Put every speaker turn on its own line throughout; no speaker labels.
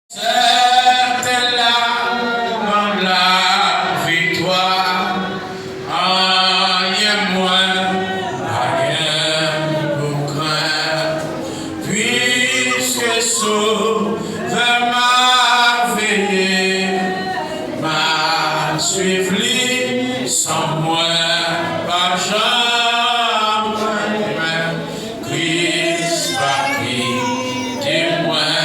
C'était là la victoire, aïe moi, aïe pour craindre, puisque Sauveur m'a veillé, m'a suivi sans moi, pas jamais, Christ va prier, témoin.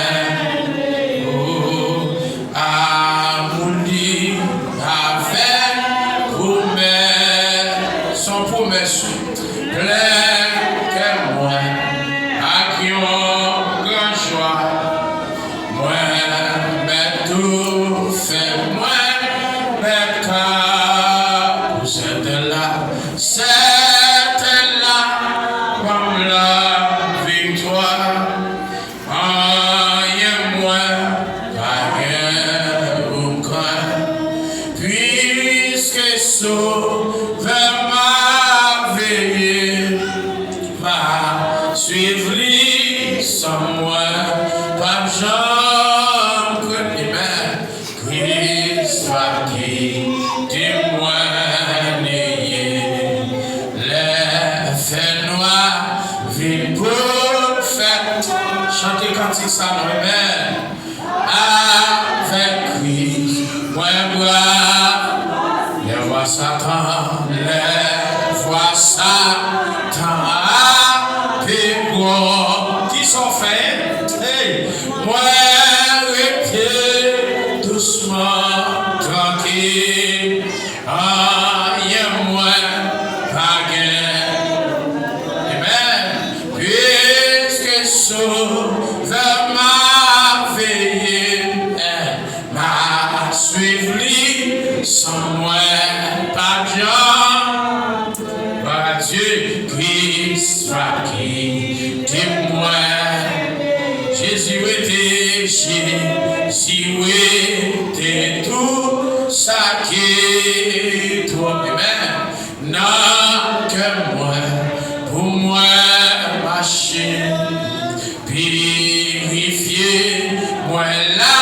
Promesse plein que moi, à qui on grand joie, moi, mais tout fait moi, mais car vous êtes là, comme la victoire, aïe moi, rien au cœur, puisque Sauveur suivre sans moi, pas jamais que Christ va témoigner. Les faits noirs viennent pour faire chanter cantique ça, non, avec Christ, moi, les voix Satan, les voix Satan. Qui sont faits, hey, moi, restez doucement, tranquille, aïe, moi, païen. Amen. Puisque Sauveur m'a veillé, m'a suivi, sans moi, pas bien, par Dieu, Christ va qui témoin. Jésus était tout ça qui est toi. Amen. Non que moi, pour moi, marcher, purifier, moi là,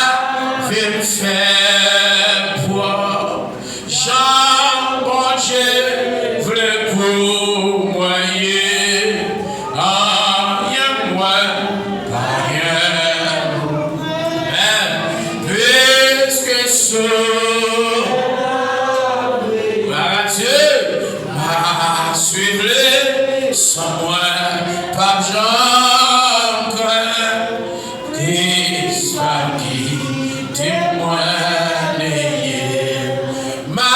vais me faire pour Jean, bon Dieu, voulait pour moi. Sans moi, pas jamais, Christ va qui témoigner. Ma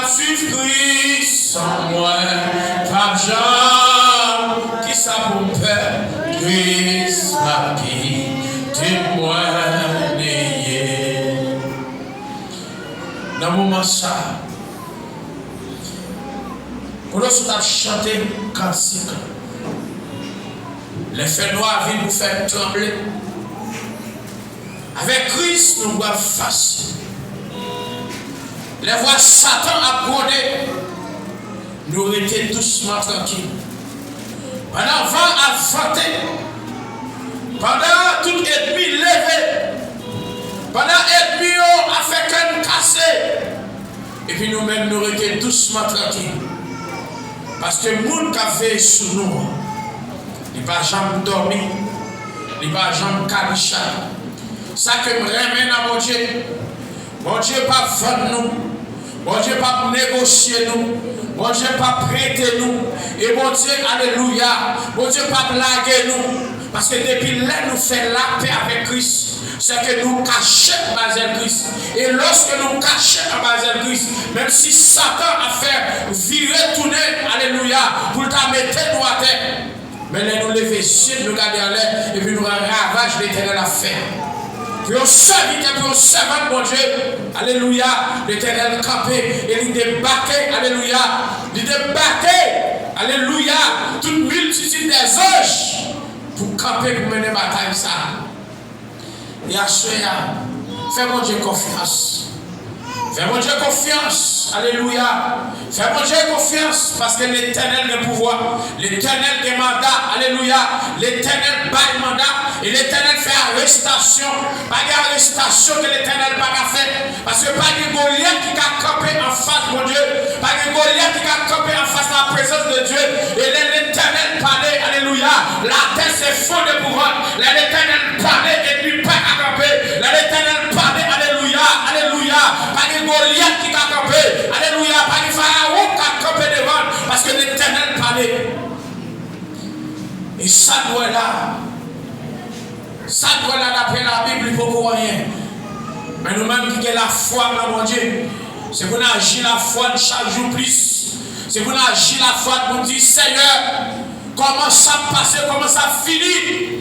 suivre sans moi, pas jamais, qui ça pour me faire, Christ va qui témoigner. Dans le moment ça, pour nous chanter cantique, les faits noirs viennent nous faire trembler. Avec Christ, nous voyons facile. Les voix Satan a brodé, nous étions doucement tranquilles. Pendant 20 à 21, pendant tout ennemi levé, pendant ennemi a fait qu'un cassé, et puis nous-mêmes nous étions doucement tranquilles. Parce que le monde qui a fait sous nous, il ne va jamais dormir, il ne va jamais cacher. Ça que je remets dans mon Dieu. Mon Dieu pas vendre nous, mon Dieu pas négocier nous, mon Dieu pas prêter nous. Et mon Dieu, alléluia, mon Dieu pas blaguer nous. Parce que depuis là, nous faisons la paix avec Christ. C'est que nous cachons Basel Christ. Et lorsque nous cachons Basel Christ, même si Satan a fait virer, tourner, alléluia, pour ta mettre nous à terre, mais nous lever yeux, nous garder en l'air, et puis nous ravage l'éternel à faire. Puis on servit, puis on servant mon Dieu, alléluia, l'éternel campé, et il débarquait, alléluia, il débarquait, alléluia, toute multitude des anges, pour camper, pour mener bataille ça. Et à ce fais mon Dieu confiance. Fais mon Dieu confiance. Alléluia. Fais mon Dieu confiance parce que l'Éternel a le pouvoir. L'Éternel a mandat. Alléluia. L'Éternel bat le mandat. Et l'Éternel fait arrestation. Pas d'arrestation que l'Éternel n'a pas fait. Parce que pas de Goliath qui a campé en face de mon Dieu. Pas de Goliath qui a campé en face de la présence de Dieu. Et l'Éternel parlait. Alléluia. La terre c'est faux de pouvoir. L'Éternel parlait et puis pas à camper. L'Éternel parlait. Alléluia. Alléluia. Pas de Goliath qui a campé. Alléluia. Pas de Pharaon qui a campé devant. Parce que l'Éternel parlait. Et ça doit là. Ça doit là d'après la Bible, il faut rien. Mais nous-mêmes qui avons la foi dans mon Dieu, c'est pour nous agir la foi chaque jour plus. C'est pour nous agir la foi pour nous dire Seigneur, comment ça passe, comment ça finit.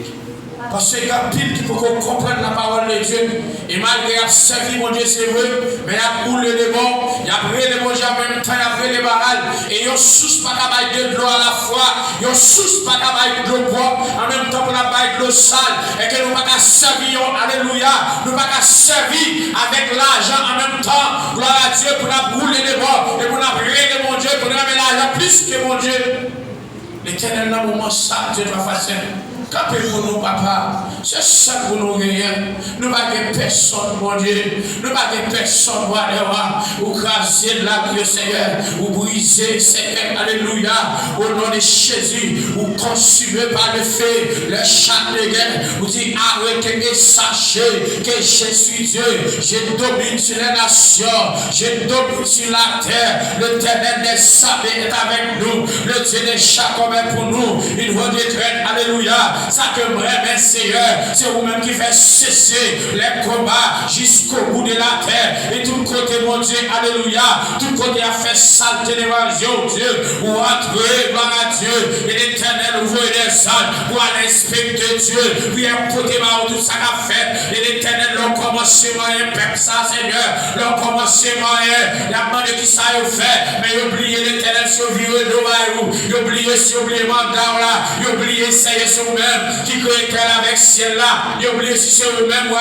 Parce qu'il y a pile qui peut comprendre la parole de Dieu. Et malgré qu'il a servi mon Dieu, c'est vrai, mais il a coulé les bons, il a pris les bons en même temps, il a pris les barrales. Et il a sous pas qu'à de l'eau à la fois, il a sous pas qu'à de l'eau propre, en même temps pour la baille de l'eau sale. Et que nous pas qu'à servir, alléluia, nous pas qu'à servir avec l'argent en même temps, gloire à Dieu, pour nous rouler les bons, et pour nous brûler mon Dieu, pour nous amener l'argent plus que mon Dieu. L'Éternel, dans le moment ça, Dieu doit faire. Capez pour nous, papa. C'est ça pour nous gagnons. Nous ne avons personne, mon Dieu. Nous n'avons personne, ou craser la Dieu, Seigneur. Ou briser, Seigneur. Alléluia. Au nom de Jésus. Ou consumé par le feu. Le chant de guerre. Vous dites arrêtez et sachez que je suis Dieu. Je domine sur les nations. Je domine sur la terre. L'Éternel des sabbats est avec nous. Le Dieu des Jacob est pour nous. Une voix de traîne. Alléluia. Ça que vraiment, Seigneur, c'est vous-même qui fait cesser les combats jusqu'au bout de la terre. Et tout côté, mon Dieu, alléluia, tout côté a fait saleté l'évangile, Dieu, ou entrer, gloire à Dieu, et l'Éternel ouvre les salles pour aller inspecter Dieu, puis imposer tout ça qu'a fait, et l'Éternel, le commencement est peuple ça, Seigneur, le commencement est, la demande qui ça a fait, mais oubliez l'Éternel, si vous vivez de vous, oubliez si vous oubliez mandat là, oubliez, Seigneur, sur vous-même. Qui crée qu'elle avec ciel là, il oublie si c'est vous-même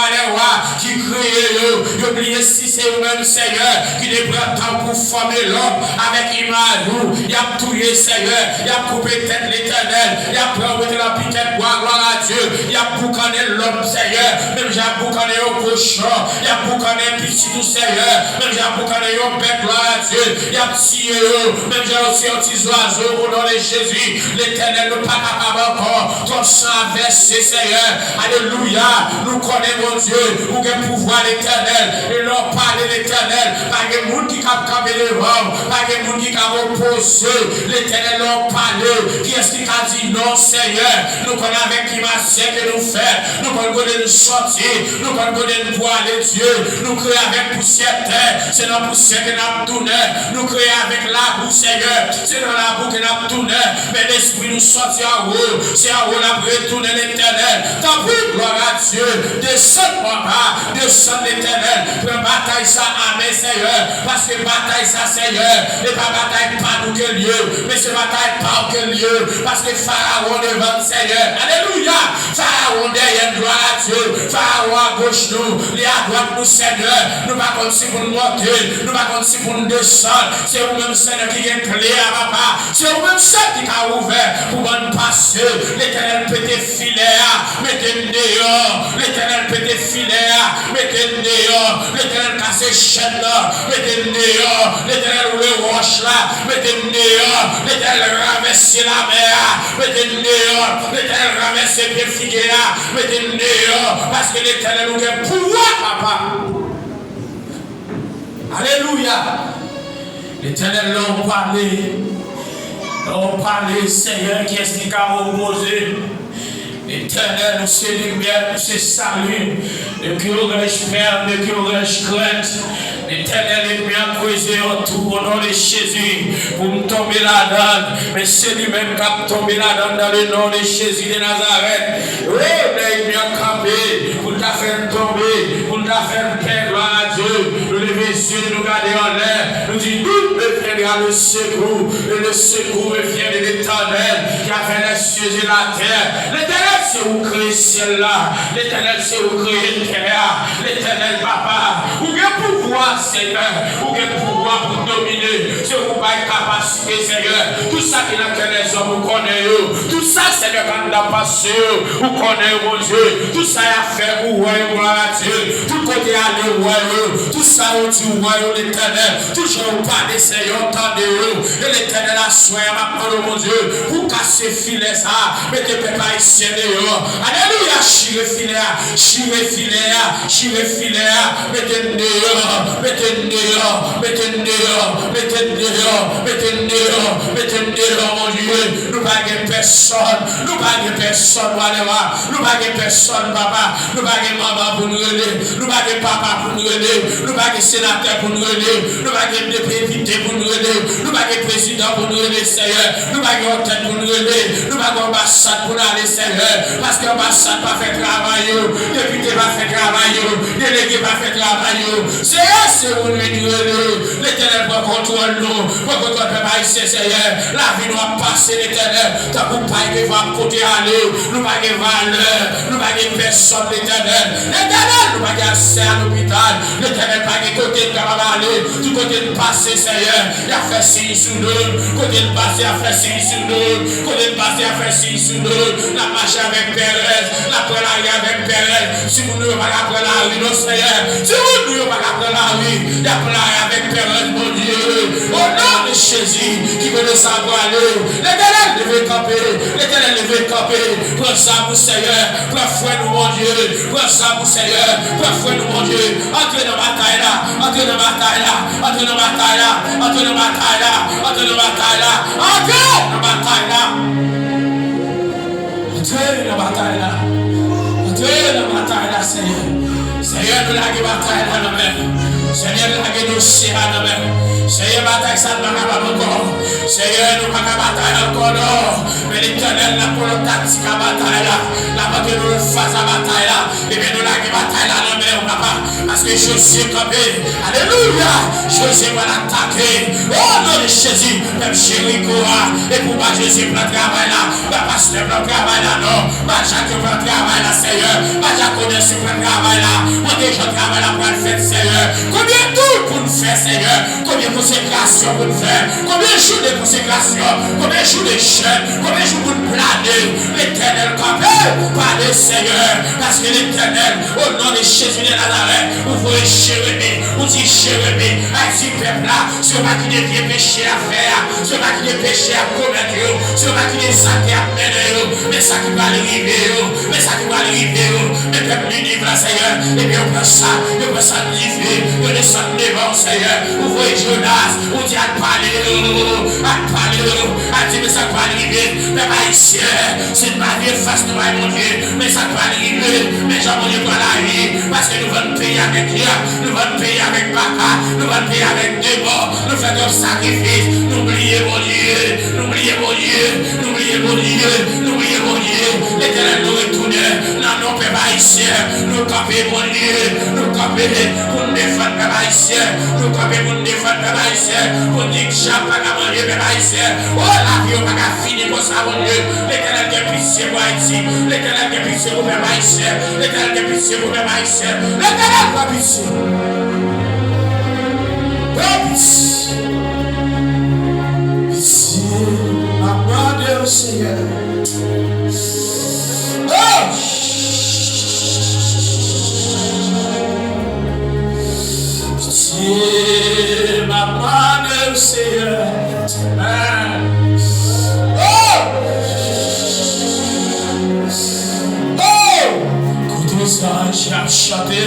qui crée, oubliez si c'est vous-même Seigneur, qui prend temps pour former l'homme avec image, il a tué Seigneur, il a coupé tête l'Éternel, il a pris la piquette gloire à Dieu, il a boucané l'homme Seigneur, même j'ai boucané au cochon, il a boucané petit tout Seigneur, même j'ai boucané au bec gloire à Dieu, il a tiré, même j'ai aussi un petit oiseau au nom de Jésus, l'Éternel ne pas capable encore, ton sang versé Seigneur, alléluia, nous connaissons mon Dieu, où est le pouvoir l'éternel, et leur parler l'éternel, pas de monde qui a campé devant, pas de monde qui a opposé, l'éternel leur parler, qui est-ce qui a dit non Seigneur, nous connaissons avec qui m'a fait que nous faire, nous connaissons nous sortir, nous connaissons pour aller Dieu, nous créons avec poussière terre, c'est dans la poussière que nous tournons, nous créons avec la boue Seigneur, c'est dans la boue que nous tournons, mais l'esprit nous sortit en haut, c'est en haut la retourner l'éternel. Tant pis, gloire à Dieu. Descends, papa. Descends l'éternel. Pour bataille ça, amen, Seigneur. Parce que bataille ça, Seigneur. Et pas bataille pas nous quel lieu. Mais c'est bataille pas quel lieu. Parce que Pharaon devant Seigneur. Alléluia. Pharaon derrière, gloire à Dieu. Pharaon à gauche nous. Les à droite nous, Seigneur. Nous pas comme si pour nous monter. Nous pas comme si pour nous descendre. C'est vous-même, Seigneur, qui est clé à papa. C'est vous-même, Seigneur, qui a ouvert pour nous passer. L'éternel peut te filer, mettez dehors, l'éternel peut te filer, mettez dehors, l'éternel casse chaîne là, mettez dehors, l'éternel ouvre roche là, mettez dehors, l'éternel ramasse la mer, mettez dehors, l'éternel ramasse les pieds figués là, mettez dehors, parce que l'éternel ouvre pouvoir, papa. Alléluia. L'éternel l'a parlé. On parle, Seigneur, qui est-ce qui a opposé? L'éternel, nous c'est lumière, nous c'est salut. De qui aurais-je peur, de qui aurais-je crainte? L'éternel est bien creusé autour au nom de Jésus pour me tomber là-dedans. Mais c'est lui-même qui a tombé là-dedans dans le nom de Jésus de Nazareth. Oui, il est bien campé pour te faire tomber, pour te faire perdre, gloire à Dieu. Nous lever les yeux, nous garder en l'air. Nous disons, nous me viendra le secours. Et le secours me vient de l'Éternel qui a fait les cieux et la terre. L'Éternel, c'est où créer ciel là. L'Éternel, c'est où créer terre. L'Éternel, papa, où pouvoir, Seigneur, ou quel pouvoir pour dominer, c'est vous pas capacité, Seigneur. Tout ça qui n'a que les hommes, vous connaissez, tout ça, Seigneur, quand on a passé, vous connaissez, mon Dieu, tout ça a fait, vous voyez, gloire à Dieu, tout côté à le royaume, tout ça, vous dit, royaume, l'éternel, toujours pas de Seigneur, entendez-vous, et l'éternel a soin, mon Dieu, pour casser filet ça, mettez papa ici dehors. Alléluia, chire filet, chire filet, chire filet, mettez dehors, mettez dehors, mettez dehors, mettez dehors, mettez dehors, mettez dehors, mon Dieu. Nous pas personne, nous pas personne, nous pas personne, papa, nous pas maman pour nous aider, nous pas papa pour nous aider, nous pas sénateur pour nous aider, nous pas député pour nous aider, nous pas président pour nous aider, Seigneur, nous pas tête pour nous aider, nous pas ambassade pour aller, Seigneur, parce que l'ambassade pas fait travail, député pas fait travail, délégué pas fait travail, Seigneur, c'est vous nous aider, l'éternel pour contrôle nous, pour contrôle papa ici, Seigneur, la vie nous a passé, l'éternel, t'as pour pas que va côté aller, nous pas de valeur, nous pas de personne, l'éternel, nous pas de accès à l'hôpital, l'éternel pas de côté de aller, du côté de passer, Seigneur, il a fait signe sur nous, côté de passer, il a fait signe sur nous, côté de passer, il a fait signe sur nous, la marche avec Pérez, la prendre avec Pérez, si vous ne pas prendre la rue, non, Seigneur, si vous ne pas prendre la rue, la prendre avec Pérez, mon Dieu, au nom de Jésus, qui veut le savoir aller, l'éternel devait camper, l'éternel devait camper, prends ça pour Seigneur, prends foi nous, mon Dieu, prends ça pour Seigneur, prends foi nous, mon Dieu, entrez dans la bataille là, entrez dans la bataille là, entrez dans la bataille là, entrez dans la bataille là, entrez dans la bataille là, entrez dans la bataille là, entrez dans la bataille là, entrez dans la bataille là, Seigneur, Seigneur, nous la bataille là, nous même, Seigneur, nous la dossier là, nous même, Seigneur, bataille ça ne va pas encore, Seigneur, nous pas bataille encore, non, mais l'éternel n'a pas le tactique à bataille là, la bataille nous face à bataille là, et bien nous la bataille là, nous même, papa, parce que Josué campé, alléluia, Josué va l'attaquer, oh non, de Jésus, même Jéricho, et pour pas Jésus prend travail là, pas pasteur prend travail là, non, pas Jacques prend travail là, Seigneur, pas Jacques connaissez prend travail là, moi déjà travail là pour le faire, Seigneur, combien de tout pour nous faire, Seigneur, combien de consécration pour nous faire, combien de jours de consécration, combien de jours de jeûne, combien de jours pour nous planer, l'éternel campé, par le Seigneur, parce que l'éternel, au nom de Jésus de Nazareth, vous voyez Jérémie, vous dites Jérémie, à ce peuple là, ce pas qui est bien péché à faire, ce pas qui est péché à commettre, ce pas qui est ça qui a mené, mais ça qui va arriver, mais ça qui va arriver, mais peuple l'univers, Seigneur, et bien on prend ça livrer, on descend devant, Seigneur, vous voyez Jonas, vous dites à parler, à dire mais ça va arriver, mais pas ici, c'est ma vie face de mon Dieu, mais ça va arriver, mais j'en ai pas la vie, parce que nous allons payer avec Dieu, nous allons payer avec Baka, nous allons payer avec Démon, nous faisons un sacrifice, n'oubliez mon Dieu, n'oubliez mon Dieu, n'oubliez mon Dieu, n'oubliez mon Dieu, l'éternel nous retourne, non, non, peuple haïtien, nous camper mon Dieu, nous camper pour nous défendre peuple haïtien, nous camper pour nous défendre peuple haïtien, pour dire que Jean pas qu'à manger peuple haïtien, oh la vie on va qu'à finir pour ça mon Dieu, l'éternel qui est pitié pour Haïti, l'éternel qui est pitié pour peuple haïtien, l'éternel qui est pitié pour peuple haïtien, l'éternel qui est pitié. Pitié, ma demandé au Seigneur. Oh! Pitié, ma demandé au Seigneur. Oh! Oh! Écoutez ça, j'ai chanté.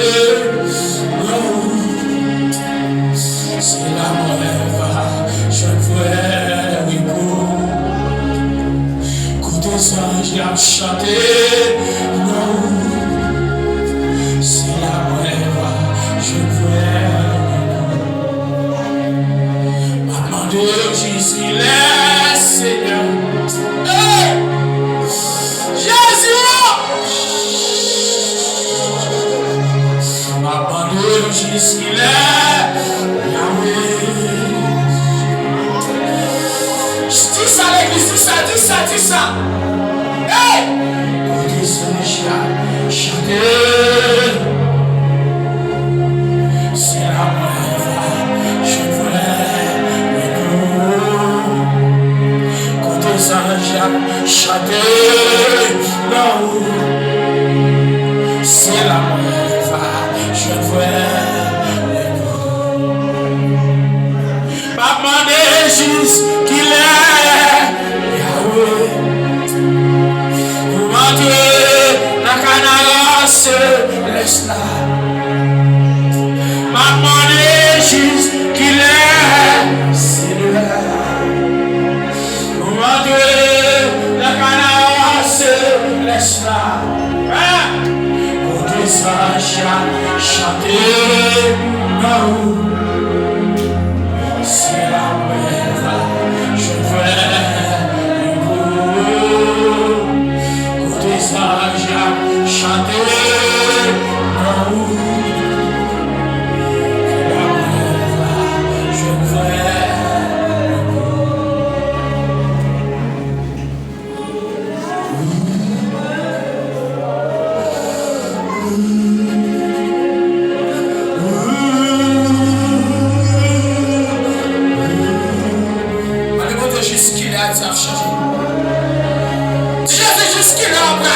C'est la monnaie, je veux repos. Écoutez ça, j'ai chanté. C'est la monnaie, je veux. Maman de Jésus, le Seigneur. Hey! Jésus! Maman de Jésus, le dis ça. Hey! Dis ça, chanter. C'est la chanter là-haut. C'est la va, je vois pas demander juste qu'il est Yahweh. Pour m'entrer la canasse, laisse-la. Pas demander juste qu'il est Seigneur. Pour m'entrer la canasse, laisse-la. Pour tes sages chanter là-haut. C'est la merveille, je veux côté sage chanter là-haut. C'est la merveille, je veux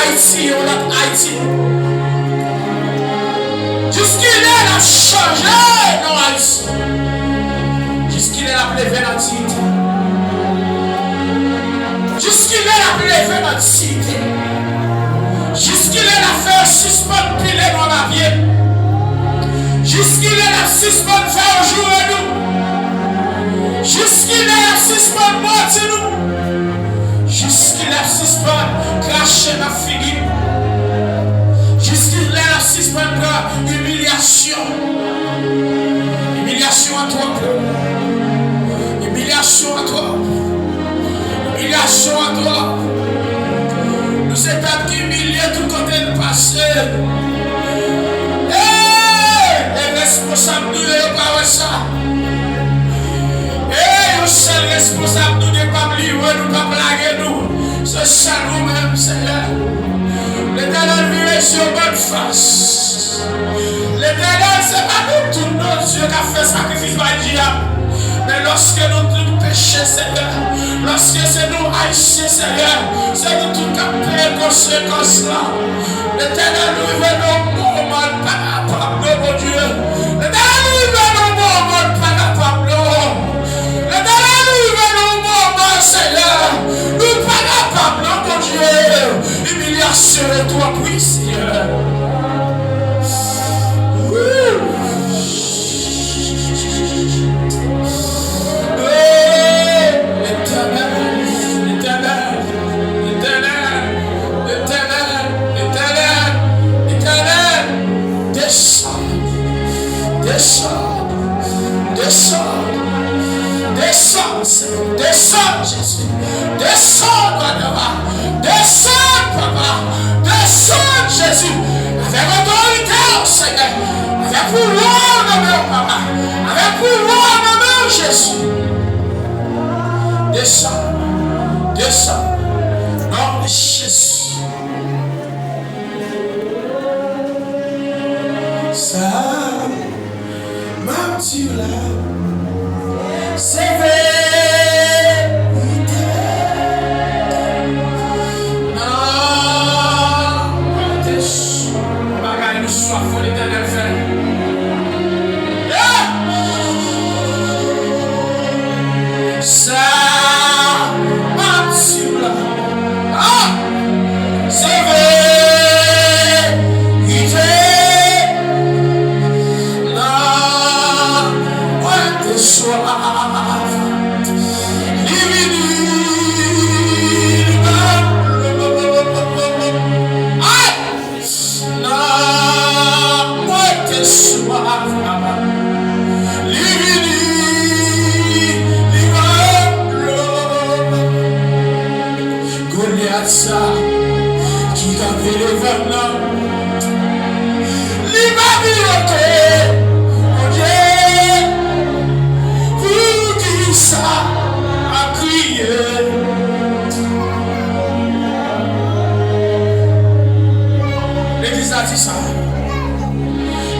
Haïti, on a Haïti. Jusqu'il est a changé dans Haïti. Jusqu'il est a levé notre cité. Jusqu'il est a levé notre cité. Jusqu'il est a fait suspendre pile dans la vie. Jusqu'il est a suspendre faire jouer nous. Jusqu'il est a suspendre mortir nous. Jusqu'il a suspend, cracher ma figure. Jusqu'il a suspend, humiliation. Humiliation à toi. Humiliation à toi. Humiliation à toi. Nous sommes humiliés tout côté de passé. Les responsables nous ne pas ça. Le seul responsable nous n'est pas livré, nous ne pas blaguer nous. C'est ça nous-mêmes, Seigneur. L'Éternel vient sur bonne face. L'Éternel, c'est pas nous tous nos dieux qui a fait sacrifice par diable. Mais lorsque nous tous péchons, Seigneur, lorsque c'est nous haïtiens, Seigneur, c'est nous tous qui avons payé conséquence là. L'Éternel nous veut nos moments pas capable, mon Dieu. L'Éternel nous veut nos moments pas capable. Seigneur, nous ne pas capables, mon Dieu. Humiliation et toi, oui, Seigneur. L'éternel, descends, Jésus. Descends, Papa. Descends, Papa. Descends, Jésus. Avec autorité, Seigneur. Avec pouvoir, mon Papa. Avec pouvoir, mon Jésus. Descends. Nom de Jésus. Ça, m'as-tu là? C'est vrai.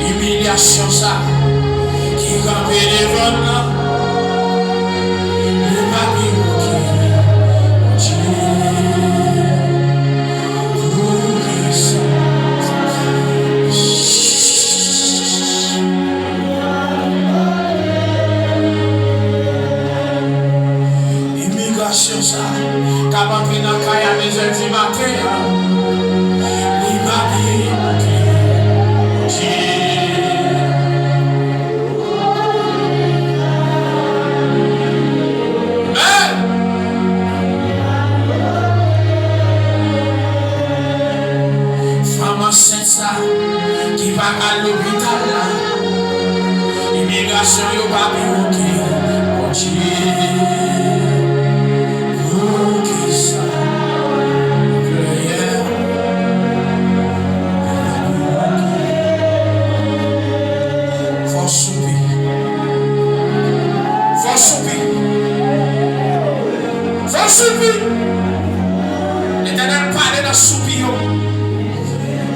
Humiliation ça qui campait devant nous. Le papier Immigration, yo pas ok. Mon Dieu. Ok, ça. Prière. Faut souper. Faut souper. Faut souper. L'Éternel parle dans soupir.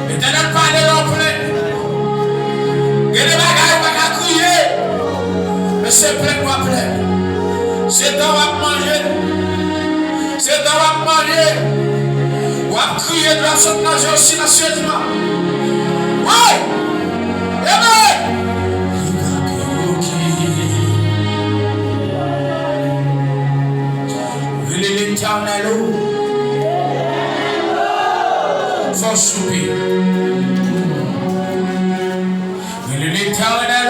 L'Éternel parle dans plein. Il y a des bagages qui ne crier. Mais c'est plein ou plein. C'est dans à manger. C'est dans à manger. Ou à crier de la sorte manger aussi nationalement. Oui. Amen. Il est l'éternel. Faut soupir. Il est l'éternel.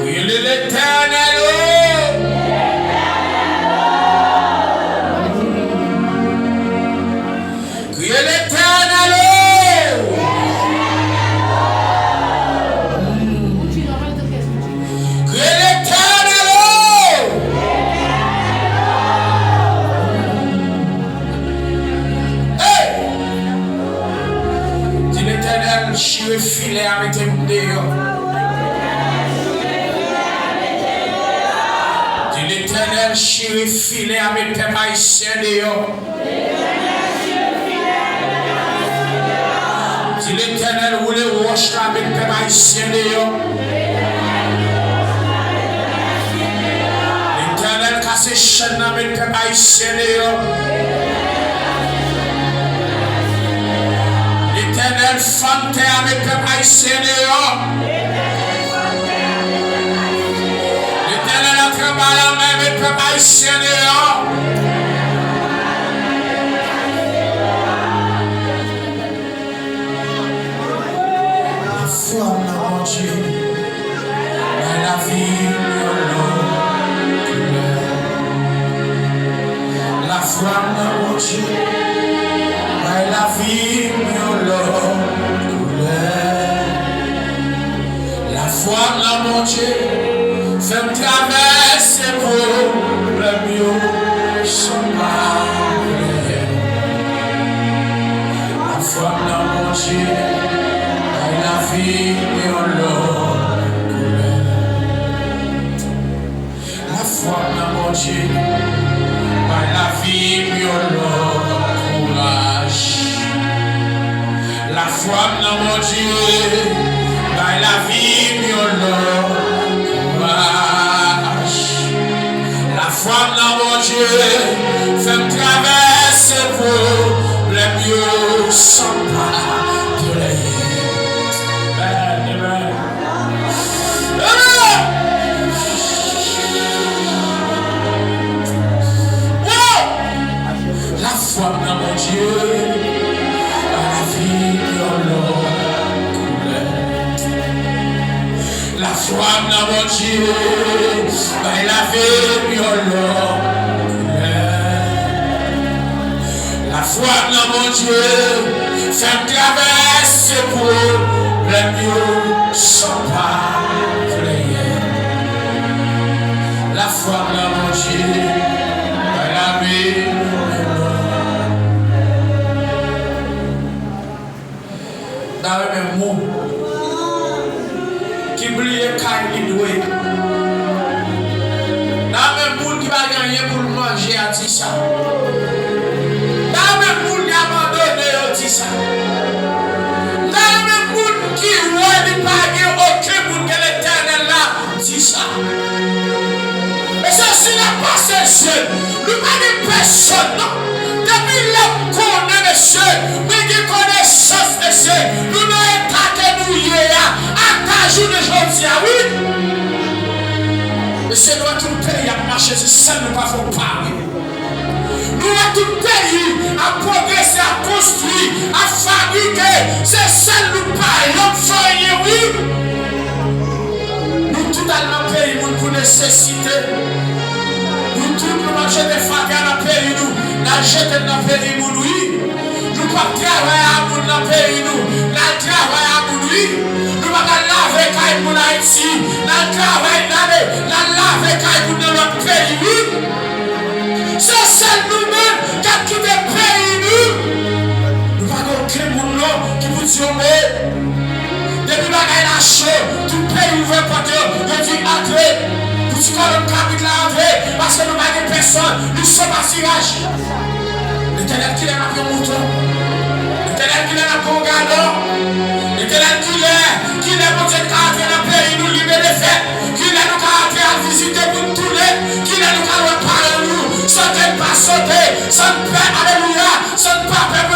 Il est l'éternel. Il est l'éternel. Chire filet avec tes dehors. Dis l'Éternel, chire filet avec tes haïtiens dehors. Dis l'Éternel, roule roche avec tes haïtiens dehors. L'Éternel, casse chaîne avec tes haïtiens dehors. L'Éternel, femme terre avec tes haïtiens dehors. L'Éternel, entre bas la main avec tes haïtiens dehors. La foi, mon Dieu, dans la vie, la foi, mon Dieu, dans la vie, la foi, mon Dieu, fait traverser pour le mieux sans parler. La foi, mon Dieu, dans la vie, la foi, mon Dieu, dans la vie, courage. La foi, mon Dieu, dans la vie, courage. La foi, mon Dieu, fait traverser pour le mieux sans parler. Amen. La foi, mon Dieu. La foi, mon Dieu, dans la vie, la foi, mon Dieu, fait traverser pour le mieux sans parler. La foi, mon Dieu, dans la vie, dans le même mot. Qui brille quand il doit. Dans le monde qui va gagner pour manger à Tissa. Dans le monde qui a abandonné à Tissa. Dans le monde qui voit ne pas gagner aucun monde que l'Éternel là Tissa. Mais ça c'est la passé seul. Nous pas de personne non. Depuis l'homme connaît le seul, mais qui connaissance de seul. Nous n'avons pas que nous y jour de aujourd'hui, oui. Mais c'est nous tout le pays à marcher, c'est ça nous ne pouvons pas parler. Nous tout le pays à progresser, à construire, à fabriquer, c'est ça nous parlons, oui. Nous tout dans le pays, nous pour nécessité. Nous tout nous manger des fagas dans le pays, nous jeter dans le pays, oui. Nous pas travailler à nous dans le pays. pays nous, dans le travail à Boudouille, nous allons laver quand nous Haïti, dans le travail, dans laver quand nous dans notre pays. C'est seul nous-mêmes qui avons quitté le pays. Nous n'avons aucun monde qui vous dit depuis la chaud, tout le pays ouvert porte, je dis entrer. Pour tu connais le capitaine entrer, parce que nous n'avons personne, nous sommes à tirage. L'Éternel qui est dans l'avion mouton, l'Éternel qui est dans l'avion galon, l'Éternel qui est pour Dieu caractère dans le pays, nous libérer des faits, qui est nous caractère à visiter pour nous tourner, qui est nous caractère à nous, sauter, pas sauter, sans paix, alléluia, sans pas peur.